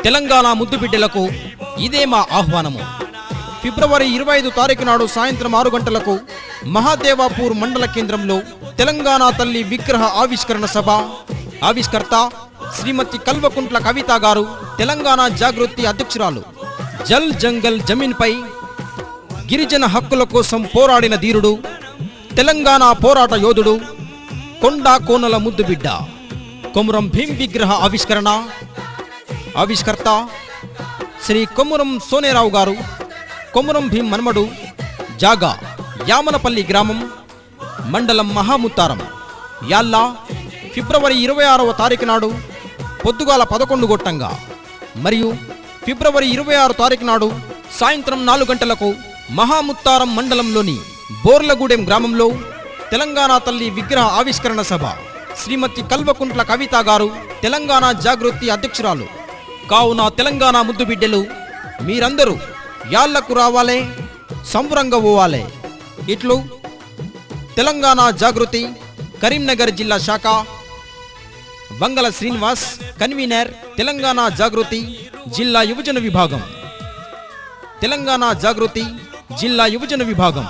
తెలంగాణ ముద్దుబిడ్డలకు ఇదే మా ఆహ్వానము. ఫిబ్రవరి 25 తారీఖు నాడు సాయంత్రం 6 గంటలకు మహాదేవాపూర్ మండల కేంద్రంలో తెలంగాణ తల్లి విగ్రహ ఆవిష్కరణ సభ. ఆవిష్కర్త శ్రీమతి కల్వకుంట్ల కవిత గారు, తెలంగాణ జాగృతి అధ్యక్షురాలు. జల్ జంగల్ జమీన్పై గిరిజన హక్కుల కోసం పోరాడిన ధీరుడు, తెలంగాణ పోరాట యోధుడు, కొండా కోనల ముద్దుబిడ్డ కొమురం భీం విగ్రహ ఆవిష్కరణ. ఆవిష్కర్త శ్రీ కొమురం సోనేరావు గారు, కొమురం భీం మన్మడు, జాగా, యామనపల్లి గ్రామం, మండలం మహాముత్తారం. యాల్లా ఫిబ్రవరి 26వ తారీఖు నాడు పొద్దుగాల 11 గొట్టంగా మరియు ఫిబ్రవరి 26 తారీఖు నాడు సాయంత్రం 4 గంటలకు మహాముత్తారం మండలంలోని బోర్లగూడెం గ్రామంలో తెలంగాణ తల్లి విగ్రహ ఆవిష్కరణ సభ. శ్రీమతి కల్వకుంట్ల కవిత గారు, తెలంగాణ జాగృతి అధ్యక్షురాలు. కావున తెలంగాణ ముద్దు బిడ్డలు మీరందరూ యాళ్లకు రావాలే, సంబరంగా పోవాలే. ఇట్లు తెలంగాణ జాగృతి కరీంనగర్ జిల్లా శాఖ వంగల శ్రీనివాస్, కన్వీనర్ తెలంగాణ జాగృతి జిల్లా యువజన విభాగం. తెలంగాణ జాగృతి జిల్లా యువజన విభాగం.